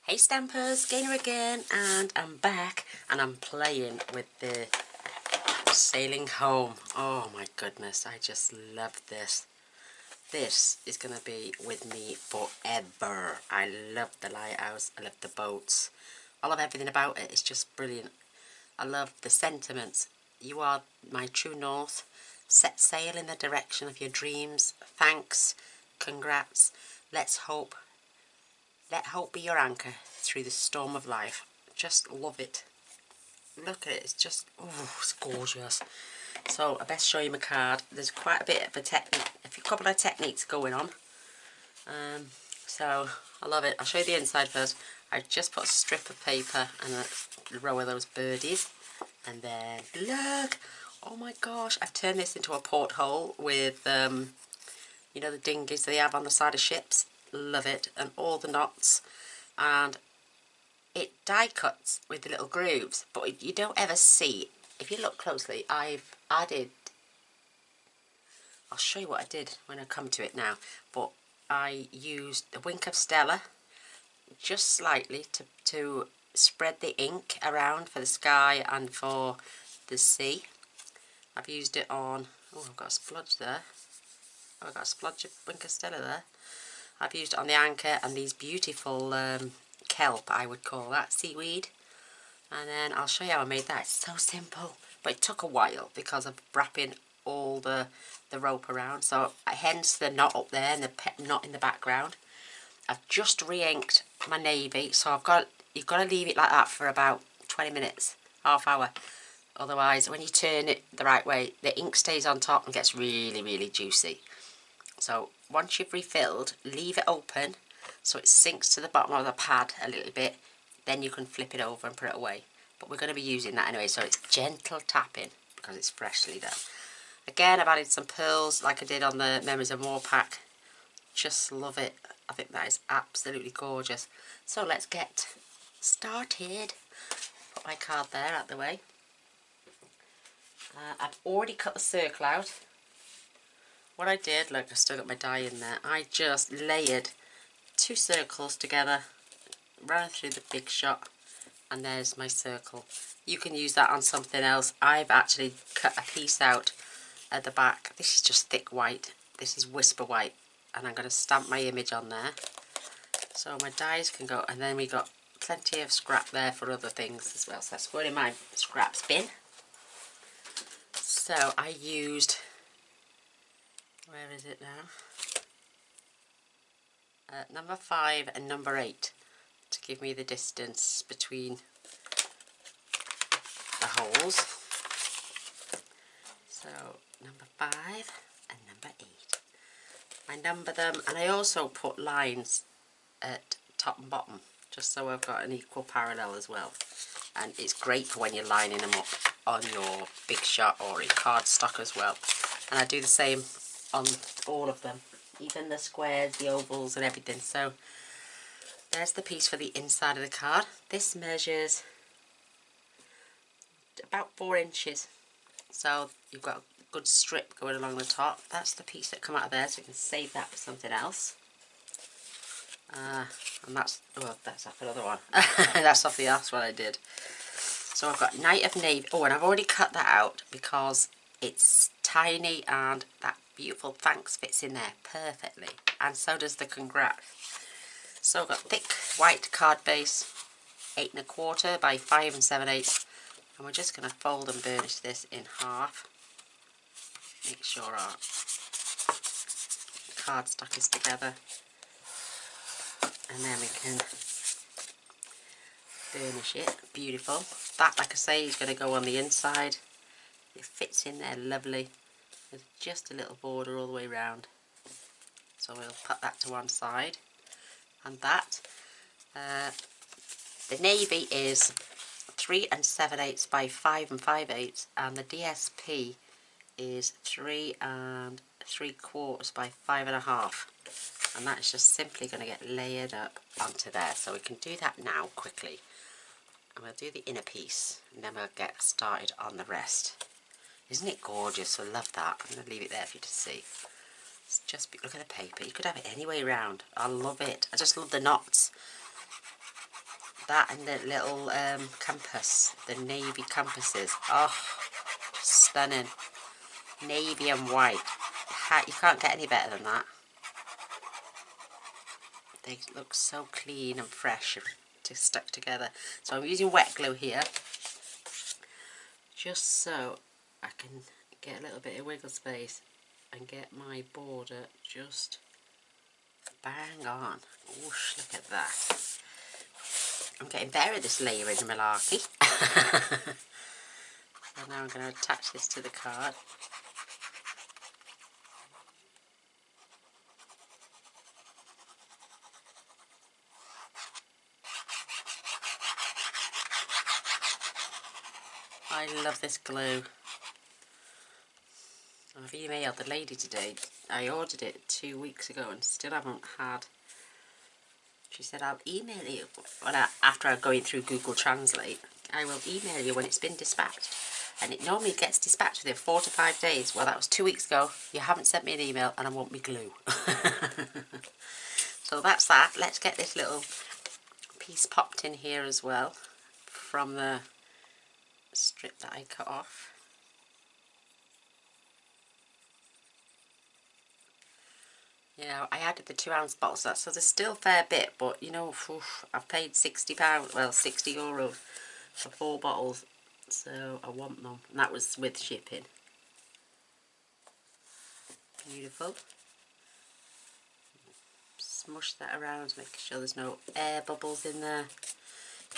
Hey Stampers, Gaynor again, and I'm back and I'm playing with the Sailing Home. Oh my goodness, I just love this. This is going to be with me forever. I love the lighthouse, I love the boats. I love everything about it, it's just brilliant. I love the sentiments. You are my true north. Set sail in the direction of your dreams. Thanks, congrats, let's hope. Let hope be your anchor through the storm of life. Just love it. Look at it, it's just, oh, it's gorgeous. So I best show you my card. There's quite a bit of a couple of techniques going on. So I love it. I'll show you the inside first. I just put a strip of paper and a row of those birdies. And then, look, oh my gosh, I've turned this into a porthole with, you know, the dinghies they have on the side of ships. Love it. And all the knots. And it die cuts with the little grooves, but you don't ever see. If you look closely, I've added, I'll show you what I did when I come to it now, but I used a wink of Stella just slightly to spread the ink around for the sky and for the sea. I've used it on, oh, I've got a splodge there. Oh, I've got a splodge of wink of Stella there. I've used it on the anchor and these beautiful kelp, I would call that, seaweed. And then I'll show you how I made that. It's so simple, but it took a while because of wrapping all the rope around. So hence the knot up there and the knot in the background. I've just re-inked my navy, so you've got to leave it like that for about 20 minutes, half hour. Otherwise, when you turn it the right way, the ink stays on top and gets really, really juicy. So once you've refilled, leave it open so it sinks to the bottom of the pad a little bit. Then you can flip it over and put it away. But we're going to be using that anyway, so it's gentle tapping because it's freshly done. Again, I've added some pearls like I did on the Memories of War pack. Just love it. I think that is absolutely gorgeous. So let's get started. Put my card there out the way. I've already cut the circle out. What I did, look, I've still got my die in there. I just layered 2 circles together, ran through the big shot, and there's my circle. You can use that on something else. I've actually cut a piece out at the back. This is just thick white. This is whisper white, and I'm going to stamp my image on there. So my dies can go, and then we got plenty of scrap there for other things as well. So that's going in my scraps bin. So I used, where is it now? Number 5 and number 8 to give me the distance between the holes. So number 5 and number 8. I number them, and I also put lines at top and bottom just so I've got an equal parallel as well. And it's great for when you're lining them up on your big shot or in cardstock as well. And I do the same on all of them, even the squares, the ovals and everything. So there's the piece for the inside of the card. This measures about 4 inches. So you've got a good strip going along the top. That's the piece that come out of there, so you can save that for something else. And that's, well, that's off another one. That's off the last one I did. So I've got Night of Navy. Oh, and I've already cut that out because it's tiny and that beautiful thanks fits in there perfectly. And so does the congrats. So I've got thick white card base, 8 1/4 by 5 7/8. And we're just going to fold and burnish this in half. Make sure our cardstock is together. And then we can burnish it. Beautiful. That, like I say, is going to go on the inside. It fits in there lovely with just a little border all the way around. So we'll put that to one side. And that, the navy is 3 7/8 by 5 5/8, and the DSP is 3 3/4 by 5 1/2. And that's just simply going to get layered up onto there. So we can do that now quickly. And we'll do the inner piece and then we'll get started on the rest. Isn't it gorgeous? I love that. I'm going to leave it there for you to see. It's just, look at the paper. You could have it any way round. I love it. I just love the knots. That and the little compass, the navy compasses. Oh, stunning. Navy and white. You can't get any better than that. They look so clean and fresh to stuck together. So I'm using wet glue here, just so I can get a little bit of wiggle space and get my border just bang on. Whoosh, look at that. I'm getting better at this layering malarkey. So now I'm going to attach this to the card. I love this glue. I've emailed the lady today. I ordered it 2 weeks ago and still haven't had. She said, I'll email you. Well, after I'm going through Google Translate, I will email you when it's been dispatched. And it normally gets dispatched within 4 to 5 days. Well, that was 2 weeks ago. You haven't sent me an email and I want me glue. So that's that. Let's get this little piece popped in here as well from the strip that I cut off. You know, I added the 2 ounce bottles, so there's still a fair bit, but you know, I've paid £60, well, €60 for 4 bottles, so I want them, and that was with shipping. Beautiful. Smush that around, make sure there's no air bubbles in there,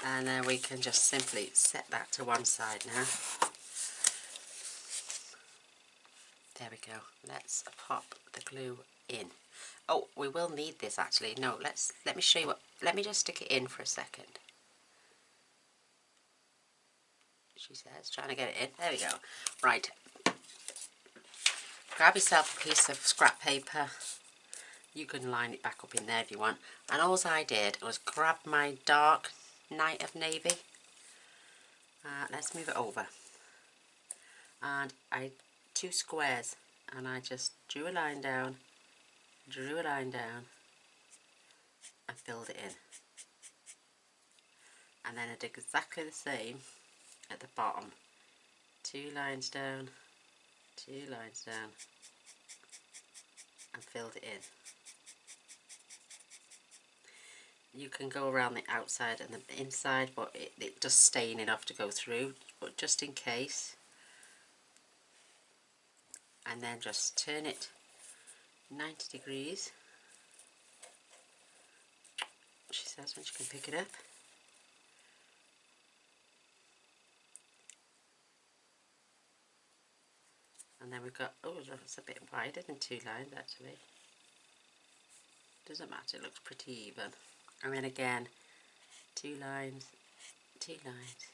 and then we can just simply set that to one side now. There we go. Let's pop the glue in. Oh, we will need this actually. No, let me show you what. Let me just stick it in for a second. She says, trying to get it in. There we go. Right. Grab yourself a piece of scrap paper. You can line it back up in there if you want. And all I did was grab my dark Night of Navy. Let's move it over. And I 2 squares, and I just drew a line down, and filled it in. And then I did exactly the same at the bottom. 2 lines down, 2 lines down, and filled it in. You can go around the outside and the inside, but it does stain enough to go through, but just in case. And then just turn it 90 degrees. She says when she can pick it up. And then we've got, oh, that's a bit wider than 2 lines actually. Doesn't matter, it looks pretty even. And then again, 2 lines, 2 lines.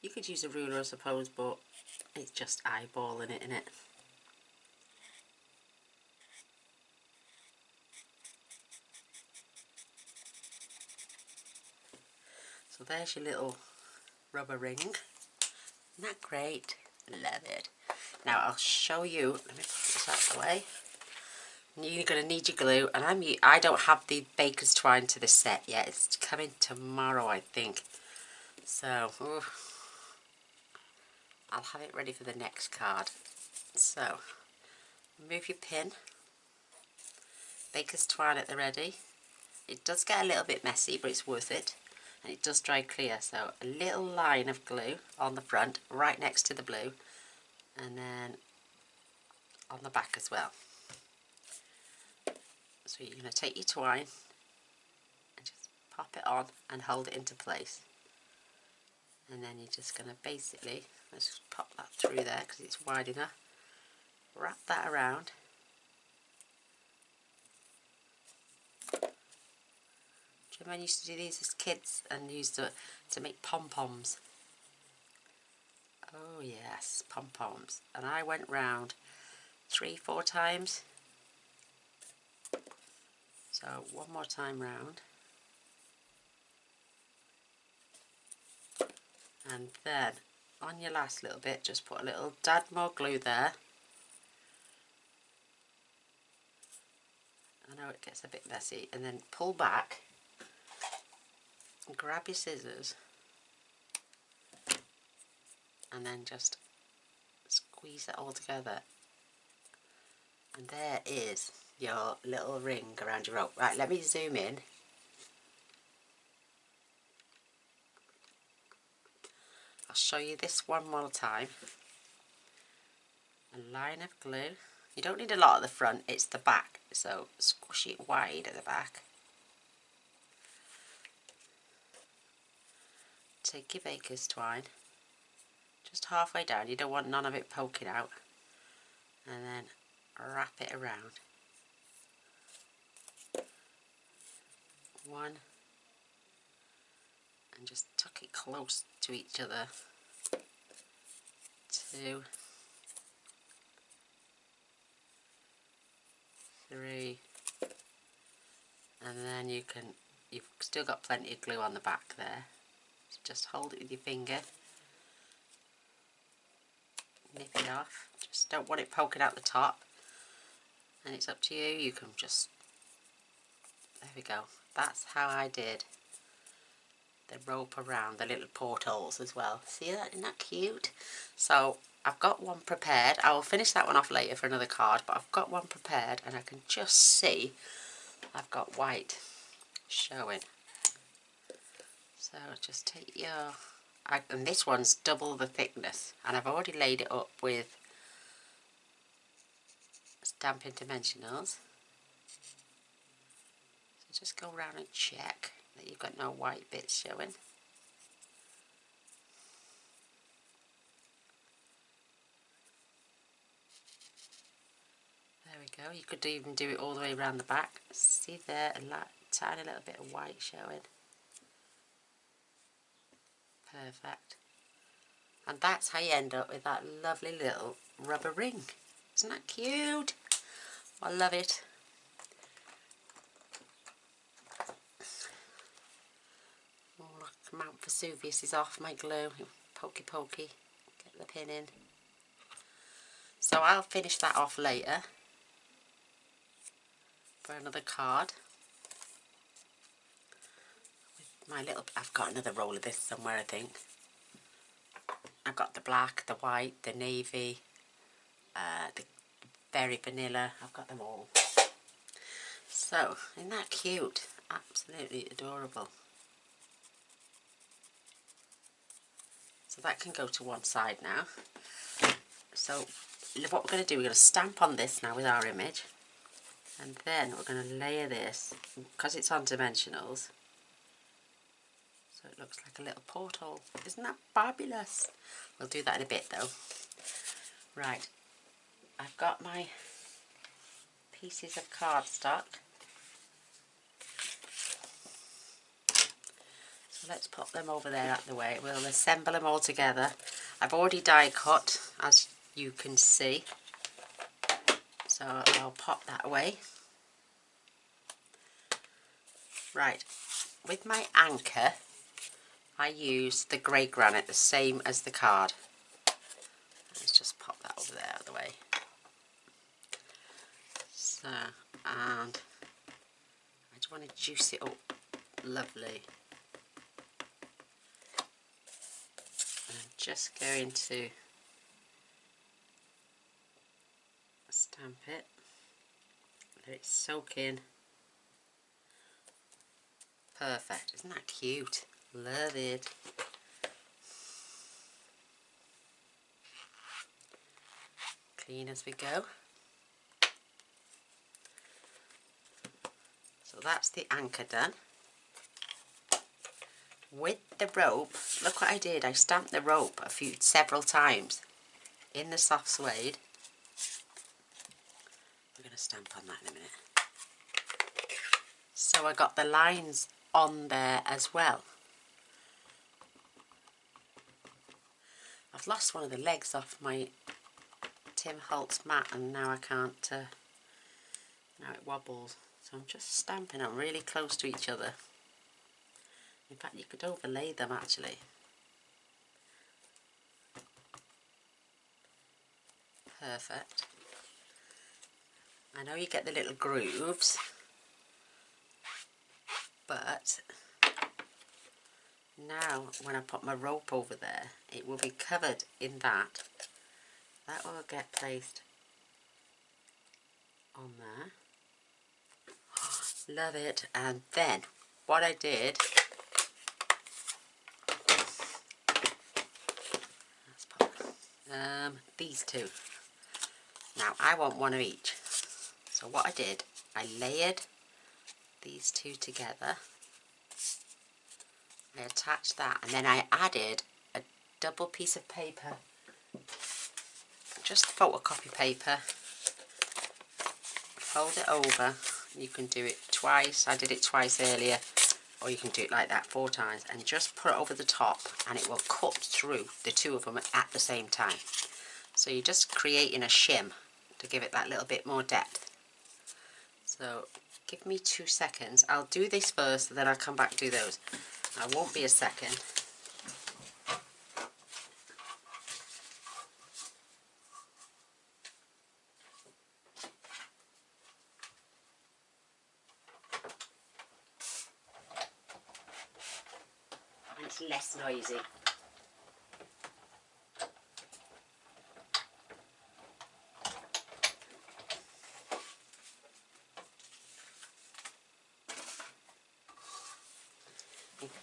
You could use a ruler I suppose, but it's just eyeballing it, innit? So there's your little rubber ring. Isn't that great? Love it. Now I'll show you, let me put this out of the way. You're going to need your glue, and I don't have the baker's twine to the set yet. It's coming tomorrow, I think. So, I'll have it ready for the next card. So, remove your pin. Baker's twine at the ready. It does get a little bit messy, but it's worth it. And it does dry clear, so a little line of glue on the front, right next to the blue. And then on the back as well. So you're going to take your twine and just pop it on and hold it into place. And then you're just going to basically, let's just pop that through there because it's wide enough. Wrap that around. Do you remember when I used to do these as kids and used to make pom-poms? Oh yes, pom-poms. And I went round 3-4 times. So one more time round. And then on your last little bit, just put a little dad more glue there. know it gets a bit messy, and then pull back and grab your scissors and then just squeeze it all together, and there is your little ring around your rope. Right, let me zoom in. I'll show you this one more time. A line of glue. You don't need a lot at the front, it's the back, so squish it wide at the back. Take your baker's twine, just halfway down, you don't want none of it poking out, and then wrap it around. One, and just tuck it close to each other. Two, three, and then you've still got plenty of glue on the back there. So just hold it with your finger, nip it off. Just don't want it poking out the top, and it's up to you. You can just, there we go. That's how I did the rope around the little portholes as well. See that? Isn't that cute? So I've got one prepared. I will finish that one off later for another card, but I've got one prepared, and I can just see I've got white showing. So just take your, and this one's double the thickness, and I've already laid it up with Stampin' Dimensionals. So just go around and check that you've got no white bits showing. There we go. You could even do it all the way around the back. See there, a tiny little bit of white showing. Perfect. And that's how you end up with that lovely little rubber ring. Isn't that cute? I love it. Oh, look, Mount Vesuvius is off my glue. Pokey pokey. Get the pin in. So I'll finish that off later for another card. With my little, I've got another roll of this somewhere, I think. I've got the black, the white, the navy, the berry vanilla. I've got them all. So, isn't that cute? Absolutely adorable. So that can go to one side now. So what we're going to do, we're going to stamp on this now with our image, and then we're going to layer this, because it's on dimensionals, so it looks like a little porthole. Isn't that fabulous? We'll do that in a bit though. Right, I've got my pieces of cardstock. So let's pop them over there out the way. We'll assemble them all together. I've already die cut, as you can see, so I'll pop that away. Right, with my anchor I use the grey granite, the same as the card. Let's just pop that over there out of the way. So, and I just want to juice it up lovely. And I'm just going to stamp it, let it soak in. Perfect, isn't that cute? Love it. Clean as we go. So that's the anchor done. With the rope, look what I did. I stamped the rope several times in the soft suede. We're going to stamp on that in a minute. So I got the lines on there as well. I've lost one of the legs off my Tim Holtz mat, and now I can't, now it wobbles. So I'm just stamping them really close to each other. In fact, you could overlay them actually. Perfect. I know you get the little grooves, But now when I put my rope over there, it will be covered in that. That will get placed on there. Love it. And then what I did, let's pop these two. Now I want one of each. So what I did, I layered these two together. I attached that, and then I added a double piece of paper, just photocopy paper. Fold it over. You can do it twice. I did it twice earlier, or you can do it like that 4 times, and just put it over the top, and it will cut through the two of them at the same time. So you're just creating a shim to give it that little bit more depth. So give me 2 seconds. I'll do this first, then I'll come back to do those. I won't be a second. And it's less noisy.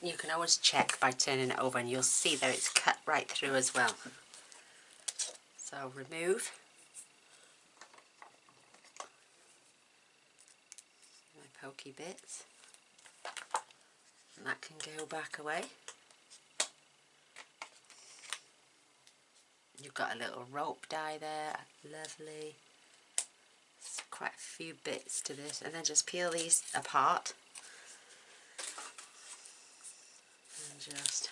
You can always check by turning it over, and you'll see that it's cut right through as well. So remove my pokey bits, and that can go back away. You've got a little rope die there, lovely. There's quite a few bits to this, and then just peel these apart. And just,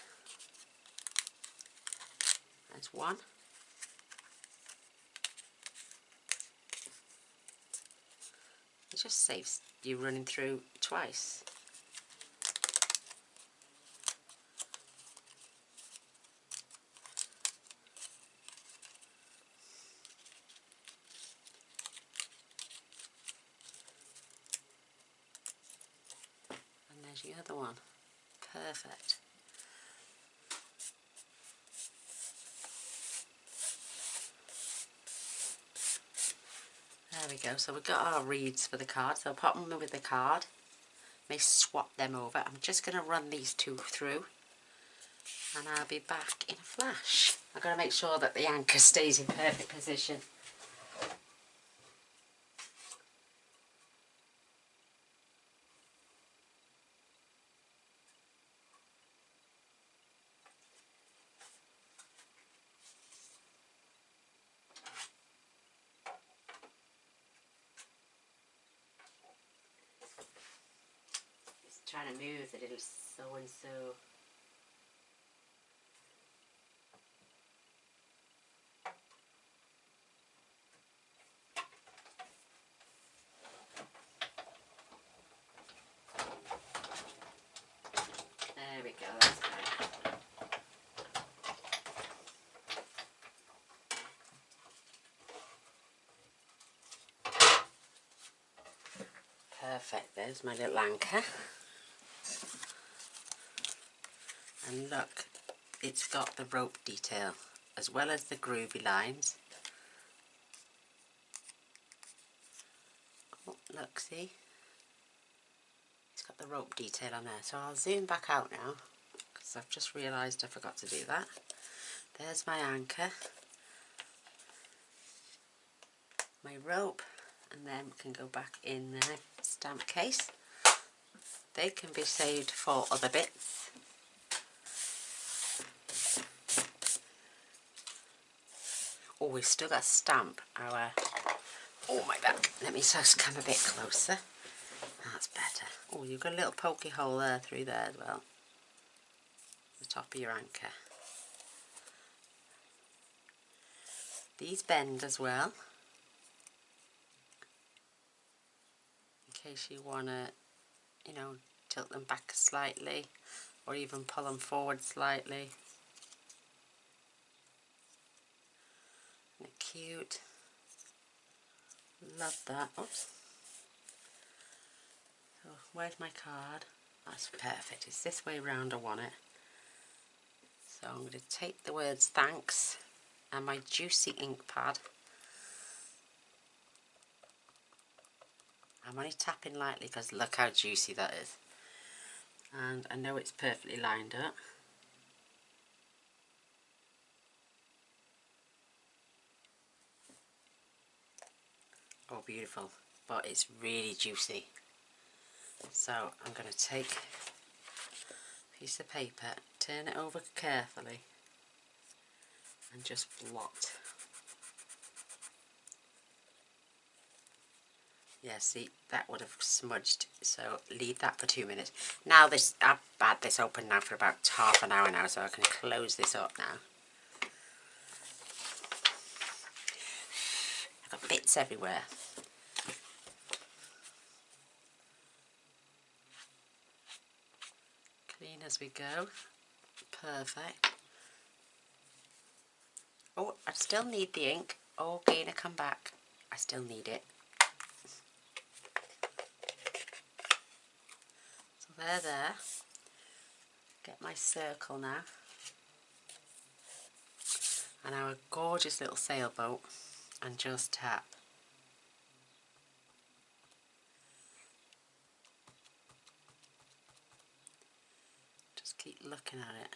there's one. It just saves you running through twice. And there's the other one. Perfect. There we go. So we've got our reeds for the card. So I'll pop them with the card. May swap them over. I'm just going to run these two through, and I'll be back in a flash. I've got to make sure that the anchor stays in perfect position. Trying to move the little so and so. There we go, that's good. Perfect, there's my little anchor. And look, it's got the rope detail as well as the groovy lines. Oh, look, see? It's got the rope detail on there. So I'll zoom back out now, because I've just realised I forgot to do that. There's my anchor, my rope, and then we can go back in the stamp case. They can be saved for other bits. Oh, we've still got to stamp our, oh my back, let me just come a bit closer. That's better. Oh, you've got a little pokey hole there through there as well. The top of your anchor. These bend as well, in case you want to, you know, tilt them back slightly, or even pull them forward slightly. They're cute. Love that. Oops. So where's my card? That's perfect. It's this way round I want it. So I'm going to take the words thanks and my juicy ink pad. I'm only tapping lightly because look how juicy that is. And I know it's perfectly lined up. Oh, beautiful. But it's really juicy. So I'm going to take a piece of paper, turn it over carefully and just blot. Yeah, see, that would have smudged, so leave that for 2 minutes. Now this, I've had this open now for about half an hour now, so I can close this up now. I've got bits everywhere. Clean as we go. Perfect. Oh, I still need the ink. Oh, Gaynor, come back. I still need it. So there. Get my circle now. And our gorgeous little sailboat. And just tap. Just keep looking at it.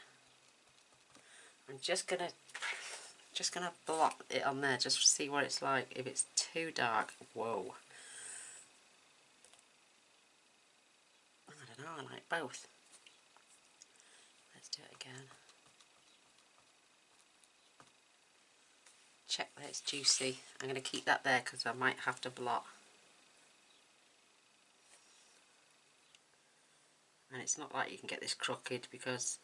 I'm just gonna blot it on there just to see what it's like. If it's too dark, whoa. I don't know, I like both. Let's do it again. Check that it's juicy. I'm going to keep that there because I might have to blot. And it's not like you can get this crooked because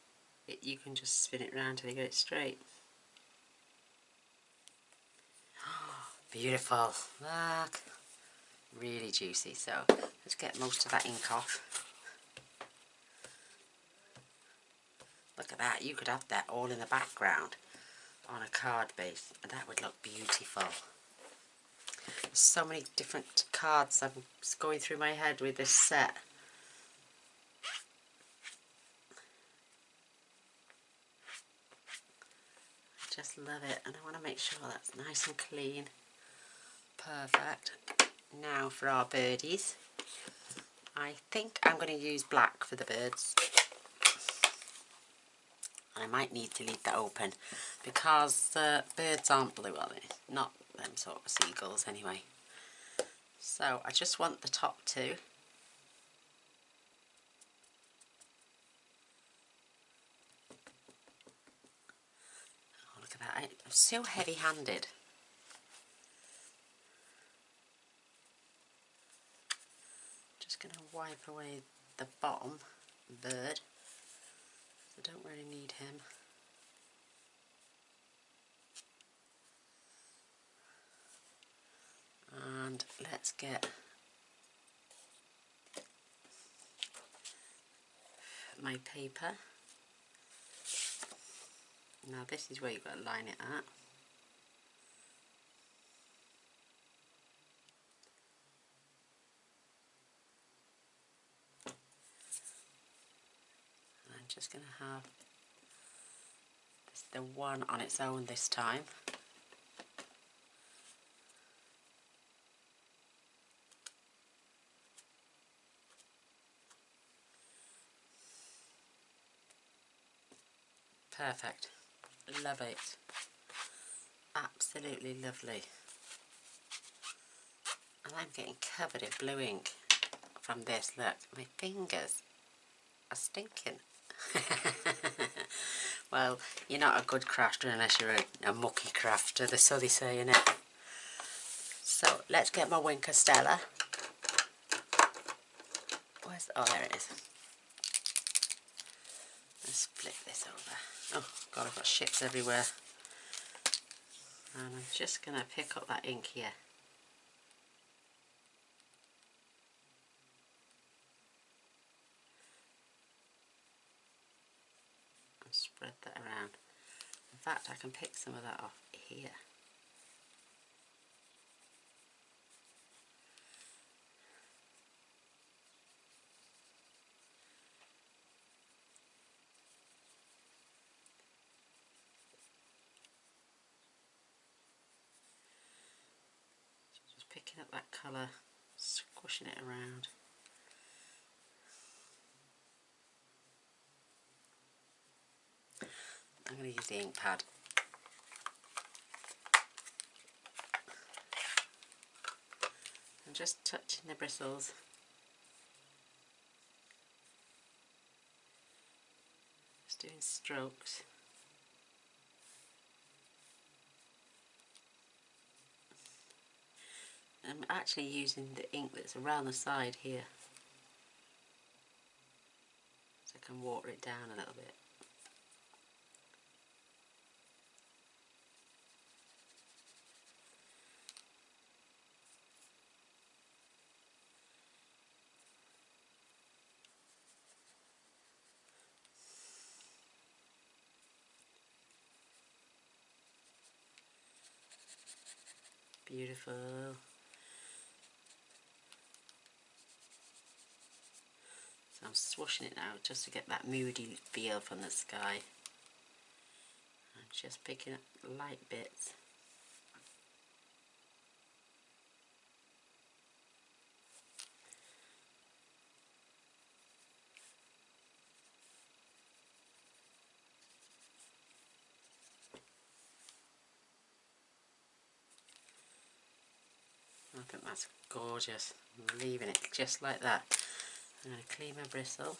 you can just spin it round till you get it straight. Beautiful. Look. Really juicy. So let's get most of that ink off. Look at that. You could have that all in the background on a card base. And that would look beautiful. There's so many different cards I'm going through my head with this set. I just love it, and I want to make sure that's nice and clean. Perfect. Now for our birdies. I think I'm going to use black for the birds. I might need to leave that open because the birds aren't blue, are they? Not them sort of seagulls anyway. So I just want the top two. Oh, look at that. I'm so heavy-handed. Just going to wipe away the bottom bird. I don't really need him. And let's get my paper. Now this is where you've got to line it at. And I'm just going to have the one on its own this time. Perfect. Love it. Absolutely lovely. And I'm getting covered in blue ink from this. Look, my fingers are stinking. Well, you're not a good crafter unless you're a mucky crafter, so they say, innit? So let's get my Wink of Stella. Where's, oh, there it is. Let's flip this over. Oh God, I've got ships everywhere. And I'm just going to pick up that ink here. And spread that around. In fact, I can pick some of that off here. picking up that colour, squishing it around. I'm going to use the ink pad. I'm just touching the bristles. Just doing strokes. I'm actually using the ink that's around the side here, so I can water it down a little bit. Beautiful. So I'm swashing it now just to get that moody feel from the sky. I'm just picking up light bits. I think that's gorgeous. I'm leaving it just like that. I'm going to clean my bristle.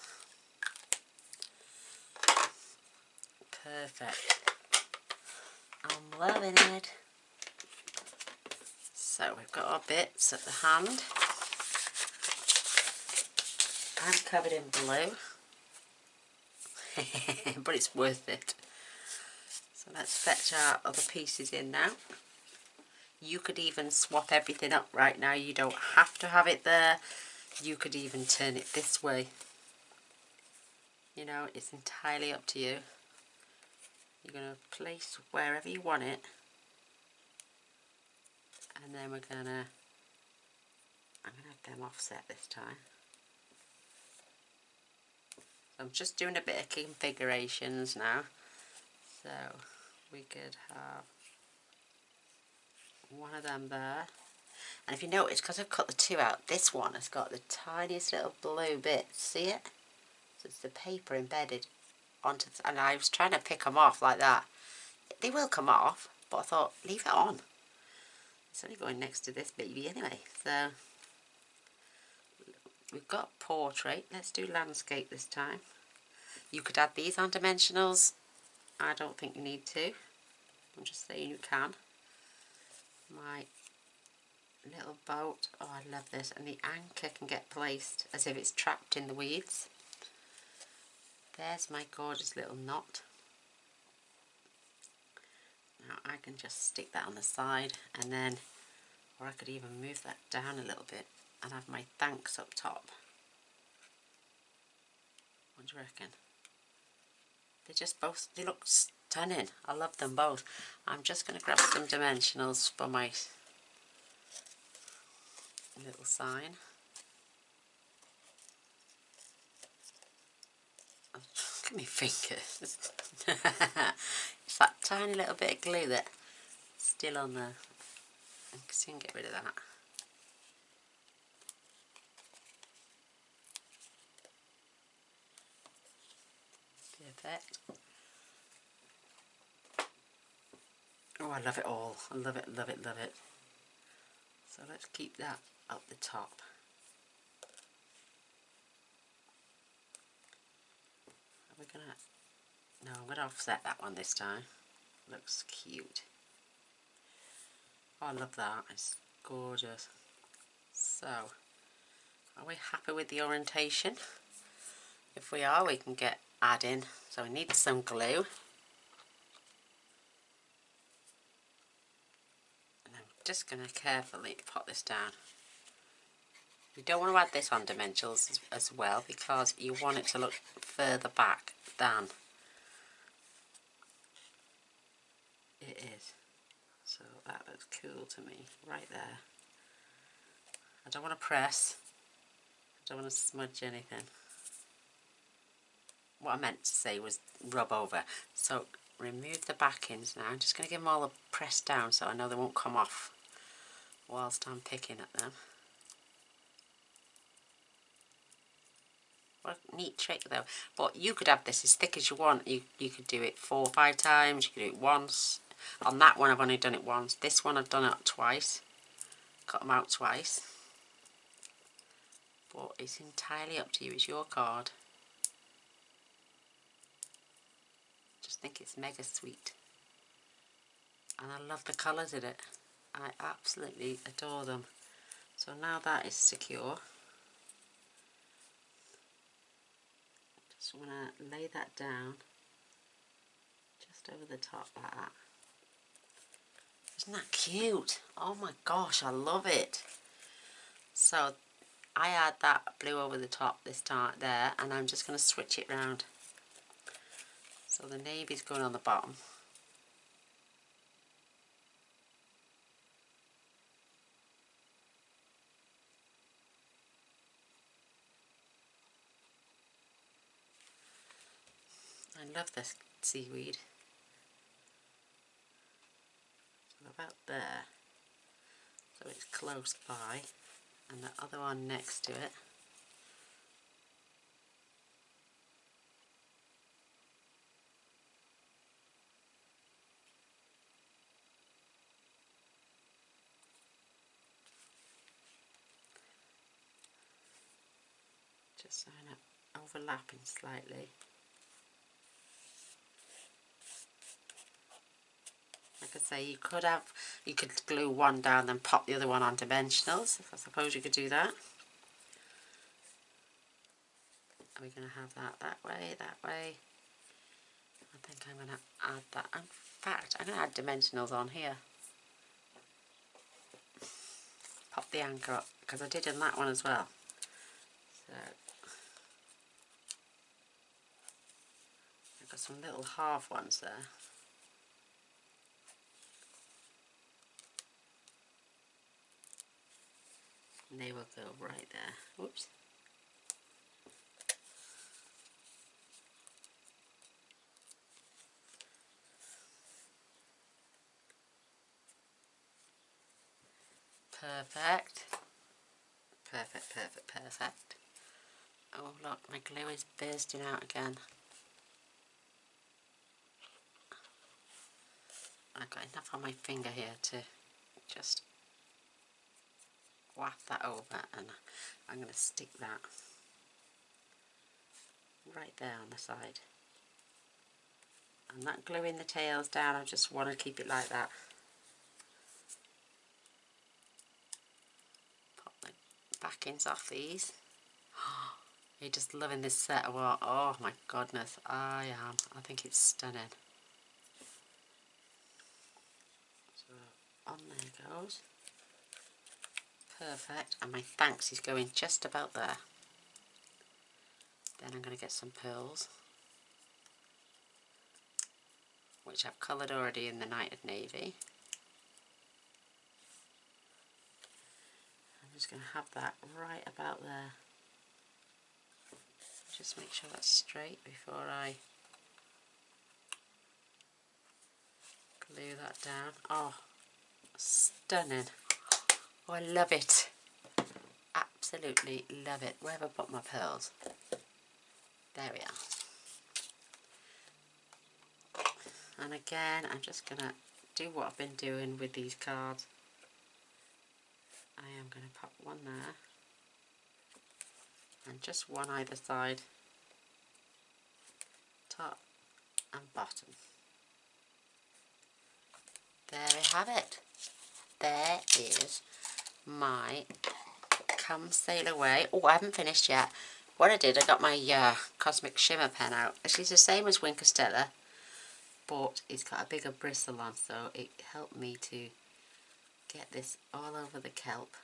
Perfect. I'm loving it. So we've got our bits at the hand. I'm covered in blue, but it's worth it. So let's fetch our other pieces in now. You could even swap everything up right now. You don't have to have it there. You could even turn it this way. You know, it's entirely up to you. You're going to place wherever you want it. And then I'm going to have them offset this time. So I'm just doing a bit of configurations now. So we could have one of them there. And if you notice, because I've cut the two out, this one has got the tiniest little blue bits. See it? So it's the paper embedded onto and I was trying to pick them off like that. They will come off, but I thought, leave it on. It's only going next to this baby anyway. So we've got portrait. Let's do landscape this time. You could add these on dimensionals. I don't think you need to. I'm just saying you can. My little boat. Oh, I love this. And the anchor can get placed as if it's trapped in the weeds. There's my gorgeous little knot. Now I can just stick that on the side, and then, or I could even move that down a little bit and have my thanks up top. What do you reckon? They just both, they look stunning. I love them both. I'm just going to grab some dimensionals for my little sign. Look at my fingers. It's that tiny little bit of glue that's still on there. I can soon get rid of that. Perfect. Oh, I love it all. I love it, love it, love it. So let's keep that up the top. Are we gonna... No, I'm gonna offset that one this time. Looks cute. Oh, I love that. It's gorgeous. So, are we happy with the orientation? If we are, we can get adding. So we need some glue. And I'm just going to carefully put this down. You don't want to add this on dimensionals as well, because you want it to look further back than it is. So that looks cool to me, right there. I don't want to press. I don't want to smudge anything. What I meant to say was rub over. So remove the backings now. I'm just going to give them all a press down so I know they won't come off whilst I'm picking at them. What a neat trick though. But you could have this as thick as you want. You could do it 4 or 5 times. You could do it once. On that one I've only done it once. This one I've done it twice. Cut them out twice. But it's entirely up to you. It's your card. Just think it's mega sweet. And I love the colours in it. I absolutely adore them. So now that is secure. Just want to lay that down just over the top like that. Isn't that cute? Oh my gosh, I love it. So I add that blue over the top this time there, and I'm just going to switch it round. So the navy's going on the bottom. I love this seaweed. So about there. So it's close by. And the other one next to it. Just kind of overlapping slightly. Like I say, you could glue one down and pop the other one on dimensionals. I suppose you could do that. Are we going to have that way, that way? I think I'm going to add that. In fact, I'm going to add dimensionals on here. Pop the anchor up, because I did in that one as well. So I've got some little half ones there. And they will go right there. Whoops. Perfect. Perfect, perfect, perfect. Oh look, my glue is bursting out again. I've got enough on my finger here to just waft that over, and I'm going to stick that right there on the side. I'm not gluing the tails down, I just want to keep it like that. Pop the backings off these. You're just loving this set of what? Oh my goodness, I am. I think it's stunning. So on there goes. Perfect, and my thanks is going just about there. Then I'm going to get some pearls, which I've coloured already in the Night of Navy. I'm just going to have that right about there. Just make sure that's straight before I glue that down. Oh, stunning. Oh, I love it. Absolutely love it. Where have I put my pearls? There we are. And again, I'm just going to do what I've been doing with these cards. I am going to pop one there. And just one either side. Top and bottom. There we have it. There is my Come Sail Away. Oh, I haven't finished yet. What I did, I got my Cosmic Shimmer pen out. She's the same as Wink of Stella, but it's got a bigger bristle on, so it helped me to get this all over the kelp.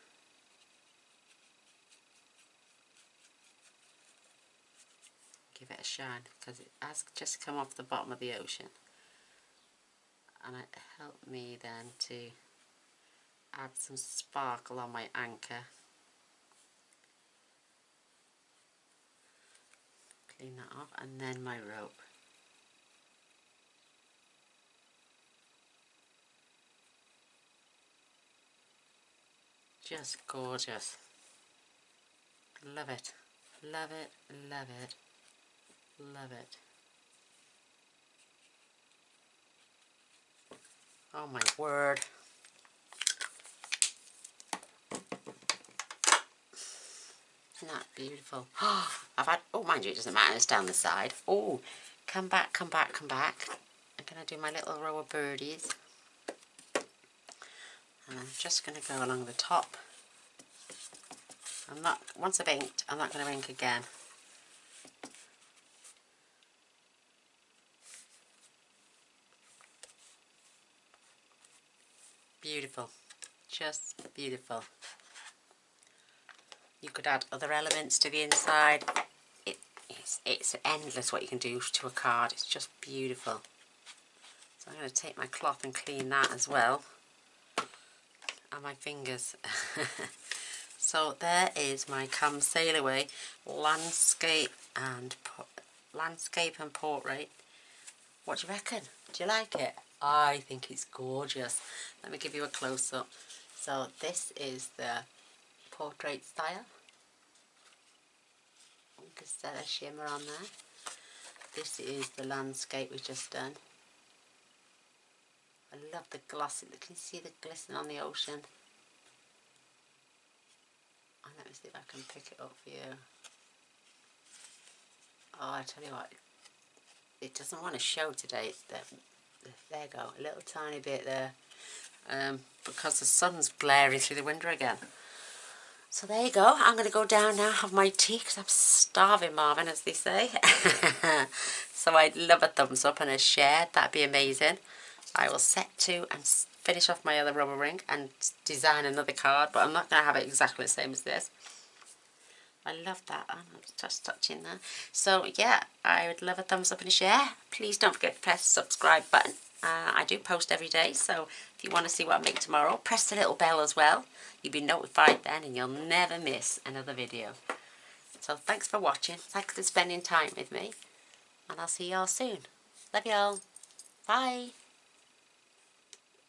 Give it a shine, because it has just come off the bottom of the ocean. And it helped me then to add some sparkle on my anchor. Clean that off, and then my rope. Just gorgeous. Love it. Love it, love it, love it. Oh my word. Isn't that beautiful? Oh, oh, mind you, it doesn't matter, it's down the side. Oh, come back, come back, come back. I'm going to do my little row of birdies. And I'm just going to go along the top. Once I've inked, I'm not going to ink again. Beautiful. Just beautiful. You could add other elements to the inside. It's endless what you can do to a card. It's just beautiful. So I'm going to take my cloth and clean that as well. And my fingers. So there is my Come Sail Away landscape and portrait. What do you reckon? Do you like it? I think it's gorgeous. Let me give you a close-up. So this is the portrait style. Just a shimmer on there. This is the landscape we've just done. I love the glossy. Can you see the glisten on the ocean? And let me see if I can pick it up for you. Oh, I tell you what, it doesn't want to show today. There you go, a little tiny bit there, because the sun's glaring through the window again. So there you go. I'm going to go down now, have my tea, because I'm starving, Marvin, as they say. So I'd love a thumbs up and a share. That'd be amazing. I will set to and finish off my other rubber ring and design another card, but I'm not going to have it exactly the same as this. I love that. I'm just touching that. So yeah, I would love a thumbs up and a share. Please don't forget to press the subscribe button. I do post every day, so if you want to see what I make tomorrow, press the little bell as well. You'll be notified then and you'll never miss another video. So thanks for watching. Thanks for spending time with me. And I'll see y'all soon. Love y'all. Bye.